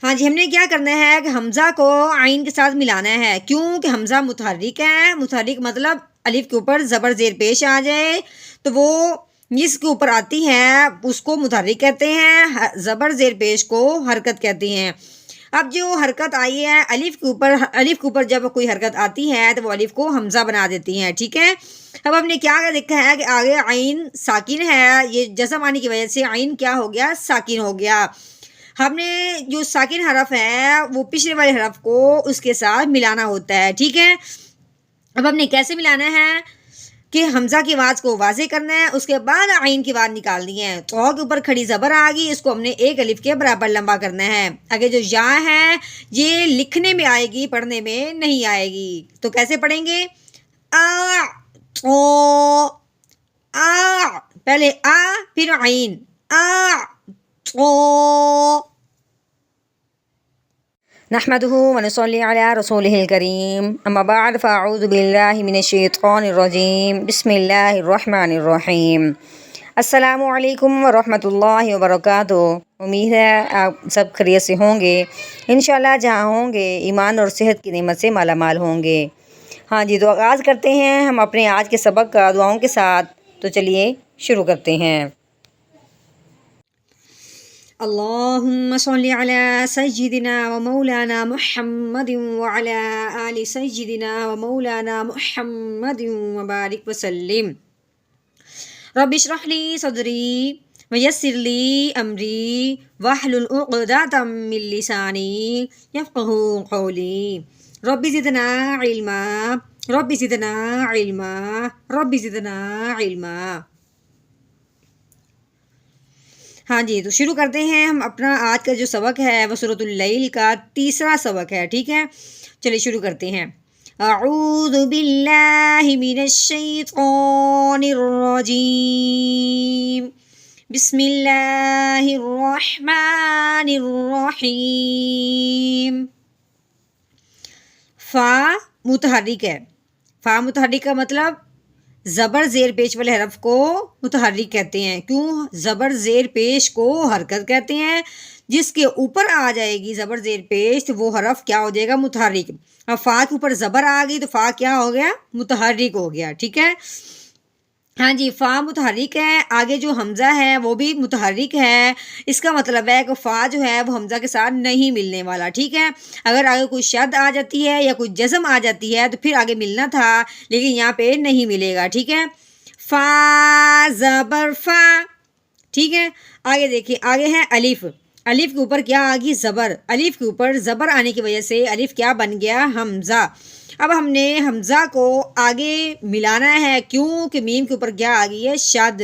ہاں جی، ہم نے کیا کرنا ہے کہ حمزہ کو عین کے ساتھ ملانا ہے، کیونکہ حمزہ متحرک ہے، متحرک مطلب الف کے اوپر زبر زیر پیش آ جائے تو وہ جس کے اوپر آتی ہے اس کو متحرک کہتے ہیں، زبر زیر پیش کو حرکت کہتے ہیں۔ اب جو حرکت آئی ہے الف کے اوپر جب کوئی حرکت آتی ہے تو وہ الف کو حمزہ بنا دیتی ہیں، ٹھیک ہے۔ اب ہم نے کیا دیکھا ہے کہ آگے عین ساکن ہے، یہ جزم آنے کی وجہ سے عین کیا ہو گیا؟ ساکن ہو گیا۔ ہم نے جو ساکن حرف ہے وہ پچھلے والے حرف کو اس کے ساتھ ملانا ہوتا ہے، ٹھیک ہے۔ اب ہم نے کیسے ملانا ہے کہ حمزہ کی آواز کو واضح کرنا ہے، اس کے بعد عین کی آواز نکالنی ہے۔ تو کے اوپر کھڑی زبر آ گئی، اس کو ہم نے ایک الف کے برابر لمبا کرنا ہے۔ آگے جو یا ہے یہ لکھنے میں آئے گی، پڑھنے میں نہیں آئے گی، تو کیسے پڑھیں گے؟ پہلے پھر عین نحمده ونصلي على رسوله الكريم اما بعد فاعوذ بالله من الشیطان الرجیم بسم اللہ الرحمن الرحیم۔ السلام علیکم ورحمۃ اللہ وبرکاتہ۔ امید ہے آپ سب خیریت سے ہوں گے، انشاءاللہ جہاں ہوں گے ایمان اور صحت کی نعمت سے مالا مال ہوں گے۔ ہاں جی، تو آغاز کرتے ہیں ہم اپنے آج کے سبق کا دعاؤں کے ساتھ، تو چلیے شروع کرتے ہیں۔ اللہم صلی علی سیدنا و مولانا محمد وعلی آل سیدنا و مولانا محمد وبارک وسلم۔ رب اشرح لی صدری ویسر لی امری واحلل عقدۃ من لسانی یفقہوا قولی۔ رب زدنا علما رب زدنا علما رب زدنا علما۔ ہاں جی، تو شروع کرتے ہیں ہم اپنا آج کا جو سبق ہے وہ سورۃ اللیل کا تیسرا سبق ہے، ٹھیک ہے۔ چلیے شروع کرتے ہیں۔ اعوذ باللہ من الشیطان الرجیم بسم اللہ الرحمن الرحیم۔ فا متحرک ہے، فا متحرک کا مطلب زبر زیر پیش والے حرف کو متحرک کہتے ہیں، کیوں؟ زبر زیر پیش کو حرکت کہتے ہیں، جس کے اوپر آ جائے گی زبر زیر پیش تو وہ حرف کیا ہو جائے گا؟ متحرک۔ اب فا کے اوپر زبر آ گئی تو فا کیا ہو گیا؟ متحرک ہو گیا، ٹھیک ہے۔ ہاں جی، فا متحرک ہے، آگے جو حمزہ ہے وہ بھی متحرک ہے، اس کا مطلب ہے کہ فا جو ہے وہ حمزہ کے ساتھ نہیں ملنے والا، ٹھیک ہے۔ اگر آگے کوئی شد آ جاتی ہے یا کوئی جزم آ جاتی ہے تو پھر آگے ملنا تھا، لیکن یہاں پہ نہیں ملے گا، ٹھیک ہے۔ فا زبر فا، ٹھیک ہے۔ آگے دیکھیں، آگے ہے الف، الف کے اوپر کیا آ گئی؟ زبر، الف کے اوپر زبر آنے کی وجہ سے الف کیا بن گیا؟ حمزہ۔ اب ہم نے حمزہ کو آگے ملانا ہے، کیوں کہ میم کے اوپر کیا آ گئی ہے؟ شد۔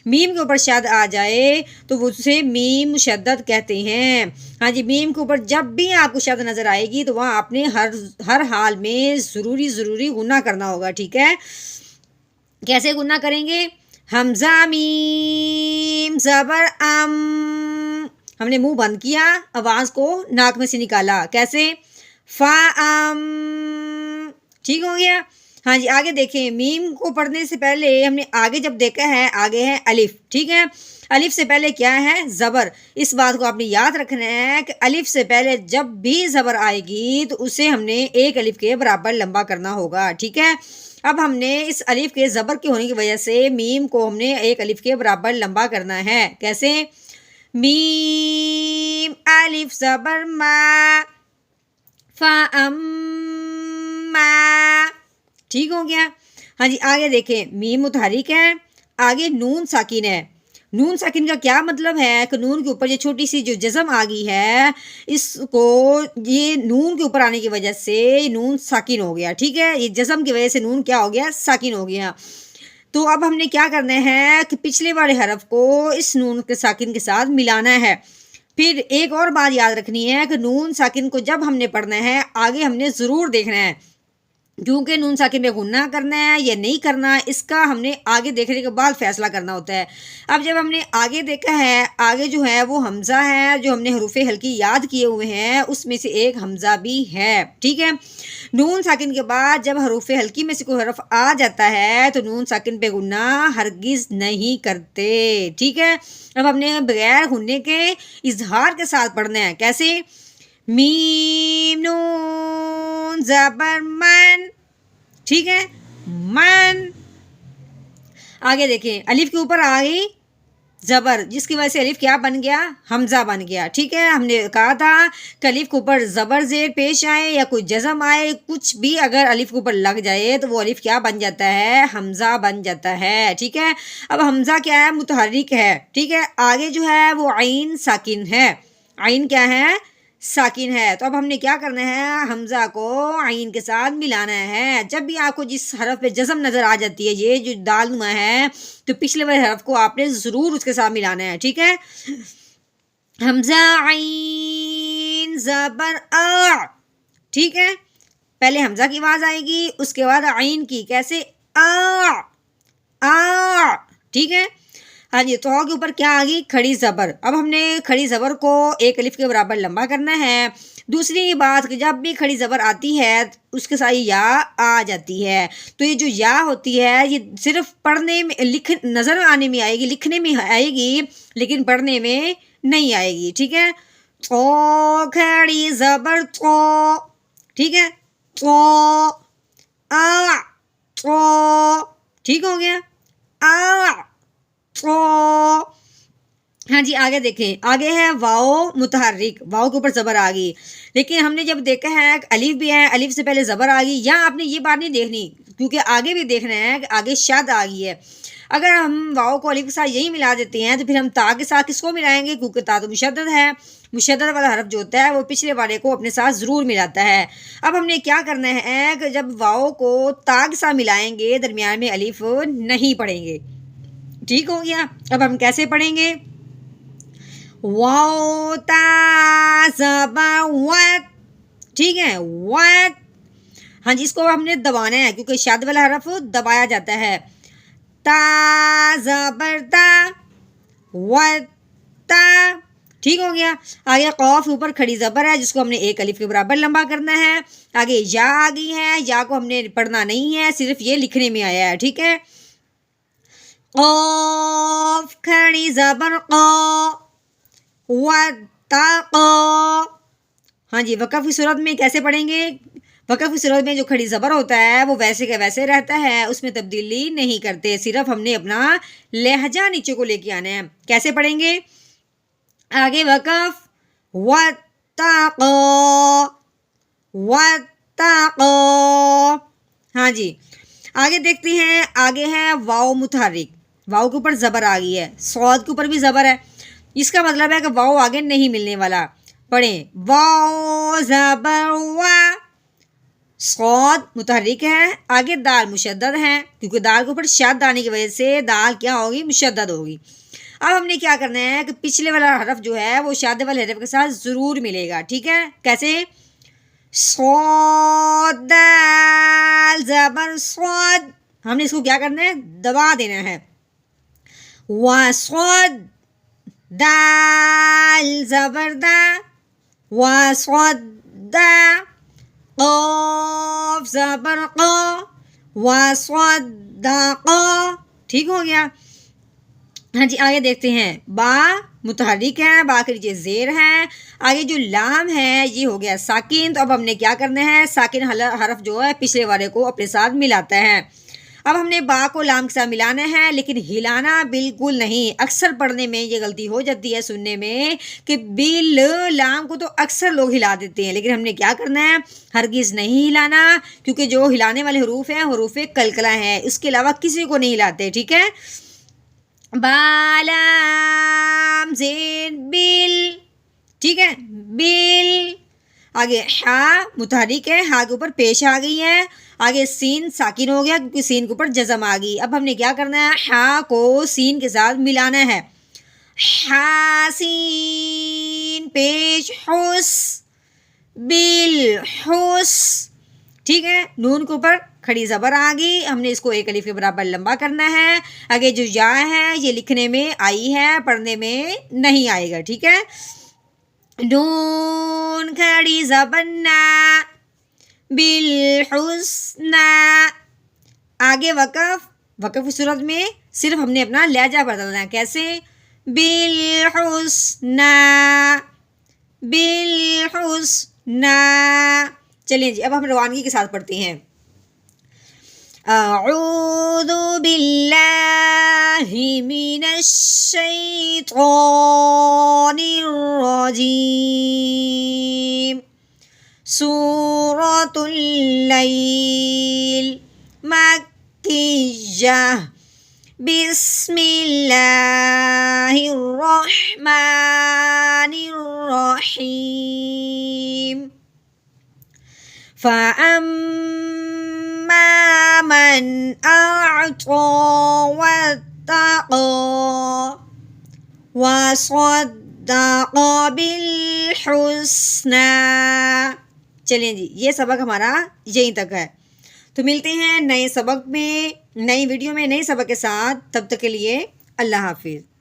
میم کے اوپر شد آ جائے تو اسے میم مشدد کہتے ہیں۔ ہاں جی، میم کے اوپر جب بھی آپ کو شد نظر آئے گی تو وہاں آپ نے ہر حال میں ضروری غنہ کرنا ہوگا، ٹھیک ہے۔ کیسے غنہ کریں گے؟ حمزہ میم زبر ام، ہم نے منہ بند کیا، آواز کو ناک میں سے نکالا، کیسے؟ فا ام، ٹھیک ہو گیا۔ ہاں جی، آگے دیکھیں، میم کو پڑھنے سے پہلے ہم نے آگے جب دیکھا ہے، آگے ہے الف، ٹھیک ہے۔ الف سے پہلے کیا ہے؟ زبر۔ اس بات کو آپ نے یاد رکھنا ہے کہ الف سے پہلے جب بھی زبر آئے گی تو اسے ہم نے ایک الف کے برابر لمبا کرنا ہوگا، ٹھیک ہے۔ اب ہم نے اس الف کے زبر کے ہونے کی وجہ سے میم کو ہم نے ایک الف کے برابر لمبا کرنا ہے، کیسے؟ میم الف زبر ما فا ام ما، ٹھیک ہو گیا۔ ہاں جی، آگے دیکھیں، میم متحرک ہے، آگے نون ساکن ہے۔ نون ساکن کا کیا مطلب ہے کہ نون کے اوپر یہ چھوٹی سی جو جزم آ گئی ہے، اس کو یہ نون کے اوپر آنے کی وجہ سے نون ساکن ہو گیا، ٹھیک ہے۔ یہ جزم کی وجہ سے نون کیا ہو گیا؟ ساکن ہو گیا۔ تو اب ہم نے کیا کرنا ہے کہ پچھلے والے حرف کو اس نون کے ساکن کے ساتھ ملانا ہے۔ پھر ایک اور بات یاد رکھنی ہے کہ نون ساکن کو جب ہم نے پڑھنا ہے آگے ہم نے ضرور دیکھنا ہے، کیونکہ نون ساکن پہ غنہ کرنا ہے یا نہیں کرنا، اس کا ہم نے آگے دیکھنے کے بعد فیصلہ کرنا ہوتا ہے۔ اب جب ہم نے آگے دیکھا ہے، آگے جو ہے وہ حمزہ ہے، جو ہم نے حروف ہلکی یاد کیے ہوئے ہیں اس میں سے ایک حمزہ بھی ہے، ٹھیک ہے۔ نون ساکن کے بعد جب حروف ہلکی میں سے کوئی حرف آ جاتا ہے تو نون ساکن پہ غنہ ہرگز نہیں کرتے، ٹھیک ہے۔ اب ہم نے بغیر غنے کے اظہار کے ساتھ پڑھنا ہے، کیسے؟ میم نون زبر من، ٹھیک ہے، من. آگے دیکھیں الف کے اوپر آ گئی زبر، جس کی وجہ سے الف کیا بن گیا؟ حمزہ بن گیا. ٹھیک ہے، ہم نے کہا تھا کہ الف کے اوپر زبر زیر پیش آئے یا کوئی جزم آئے، کچھ بھی اگر الف کے اوپر لگ جائے تو وہ الف کیا بن جاتا ہے؟ حمزہ بن جاتا ہے. ٹھیک ہے، اب حمزہ کیا ہے؟ متحرک ہے. ٹھیک ہے، آگے جو ہے وہ عین ساکن ہے. عین کیا ہے؟ ساکن ہے. تو اب ہم نے کیا کرنا ہے؟ حمزہ کو عین کے ساتھ ملانا ہے. جب بھی آپ کو جس حرف پہ جزم نظر آ جاتی ہے، یہ جو دال نما ہے، تو پچھلے والے حرف کو آپ نے ضرور اس کے ساتھ ملانا ہے. ٹھیک ہے، حمزہ عین زبر آ. ٹھیک ہے، پہلے حمزہ کی آواز آئے گی، اس کے بعد عین کی. کیسے؟ آ آ. ٹھیک ہے، ہاں جی. تو کے اوپر کیا آ گئی؟ کھڑی زبر. اب ہم نے کھڑی زبر کو ایک الف کے برابر لمبا کرنا ہے. دوسری بات کہ جب بھی کھڑی زبر آتی ہے اس کے ساتھ یا آ جاتی ہے. تو یہ جو یا ہوتی ہے یہ صرف پڑھنے میں نظر آنے میں آئے گی، لکھنے میں آئے گی، لیکن پڑھنے میں نہیں آئے گی. ٹھیک ہے، تو کھڑی زبر تو. ٹھیک ہے، تو آ تو. ٹھیک ہو گیا، آ تو. ہاں جی، آگے دیکھیں، آگے ہے واؤ متحرک. واؤ کے اوپر زبر آ گئی، لیکن ہم نے جب دیکھا ہے الف بھی ہے، الف سے پہلے زبر آ گئی. یا آپ نے یہ بات نہیں دیکھنی کیونکہ آگے بھی دیکھنا ہے کہ آگے شد آ گئی ہے. اگر ہم واؤ کو الف کے ساتھ یہی ملا دیتے ہیں تو پھر ہم تا کے ساتھ کس کو ملائیں گے؟ کیونکہ تا تو مشدد ہے. مشدد والا حرف جو ہوتا ہے وہ پچھلے والے کو اپنے ساتھ ضرور ملاتا ہے. اب ہم نے کیا کرنا ہے کہ جب واؤ کو تا کے ساتھ ملائیں گے درمیان میں الف نہیں پڑھیں گے. ٹھیک ہو گیا، اب ہم کیسے پڑھیں گے؟ واؤ تا زبر وت. ٹھیک ہے، وت. ہاں جی، اس کو ہم نے دبانا ہے کیونکہ شد والا حرف دبایا جاتا ہے. تا زبر تا، وت تا. ٹھیک ہو گیا. آگے قاف اوپر کھڑی زبر ہے جس کو ہم نے ایک الف کے برابر لمبا کرنا ہے. آگے یا آ گئی ہے، یا کو ہم نے پڑھنا نہیں ہے، صرف یہ لکھنے میں آیا ہے. ٹھیک ہے، قاف کھڑی زبر قا، واتقا. ہاں جی، وقف کی صورت میں کیسے پڑھیں گے؟ وقف کی صورت میں جو کھڑی زبر ہوتا ہے وہ ویسے کا ویسے رہتا ہے، اس میں تبدیلی نہیں کرتے، صرف ہم نے اپنا لہجہ نیچے کو لے کے آنا ہے. کیسے پڑھیں گے؟ آگے وقف واتقا، واتقا. ہاں جی، آگے دیکھتے ہیں. آگے ہے واؤ متحرک. واؤ کے اوپر زبر آ گئی ہے، صاد کے اوپر بھی زبر ہے. اس کا مطلب ہے کہ واؤ آگے نہیں ملنے والا. پڑھیں، واؤ زبر وا. صاد متحرک ہے، آگے دال مشدد ہے کیونکہ دال کے اوپر شد آنے کی وجہ سے دال کیا ہوگی؟ مشدد ہوگی. اب ہم نے کیا کرنا ہے کہ پچھلے والا حرف جو ہے وہ شد والے حرف کے ساتھ ضرور ملے گا. ٹھیک ہے، کیسے؟ صاد دال زبر صاد. ہم نے اس کو کیا کرنا ہے؟ دبا دینا ہے. وصاد دال زبر دا، وصاد دا. قاف زبر قا، وصدقا. ٹھیک ہو گیا. ہاں جی، آگے دیکھتے ہیں. با متحرک ہے، با کے نیچے زیر ہے. آگے جو لام ہے یہ ہو گیا ساکن. تو اب ہم نے کیا کرنا ہے؟ ساکن حرف جو ہے پچھلے والے کو اپنے ساتھ ملاتا ہے. اب ہم نے با کو لام کے ساتھ ملانا ہے، لیکن ہلانا بالکل نہیں. اکثر پڑھنے میں یہ غلطی ہو جاتی ہے، سننے میں، کہ بل لام کو تو اکثر لوگ ہلا دیتے ہیں، لیکن ہم نے کیا کرنا ہے؟ ہرگز نہیں ہلانا، کیونکہ جو ہلانے والے حروف ہیں حروف قلقلہ ہیں، اس کے علاوہ کسی کو نہیں ہلاتے. ٹھیک ہے، بالام زیر بل. ٹھیک ہے، بل. آگے ہا متحرک ہے، ہا کے اوپر پیش آ گئی ہے. آگے سین ساکن ہو گیا کیونکہ سین کے اوپر جزم آ گئی. اب ہم نے کیا کرنا ہے؟ ہا کو سین کے ساتھ ملانا ہے. حاسین پیش حس، بالحس. ٹھیک ہے، نون کے اوپر کھڑی زبر آ گئی، ہم نے اس کو ایک الف کے برابر لمبا کرنا ہے. آگے جو یا ہے یہ لکھنے میں آئی ہے، پڑھنے میں نہیں آئے گا. ٹھیک ہے، نون کھڑی زبر نا، بالحسنا. آگے وقف. وقف کی صورت میں صرف ہم نے اپنا لہجہ بدلنا ہے. کیسے؟ بالحسنا. بالحسنى. چلیں جی اب ہم روانگی کے ساتھ پڑھتے ہیں. اعوذ باللہ من الشیطان الرجیم. سورۃ اللیل مکیہ. بسم اللہ الرحمن الرحیم. فَأَمَّا مَنْ أَعْطَى وَاتَّقَى وَصَدَّقَ بِالْحُسْنَى. چلیں جی یہ سبق ہمارا یہیں تک ہے. تو ملتے ہیں نئے سبق میں، نئی ویڈیو میں، نئے سبق کے ساتھ. تب تک کے لیے اللہ حافظ.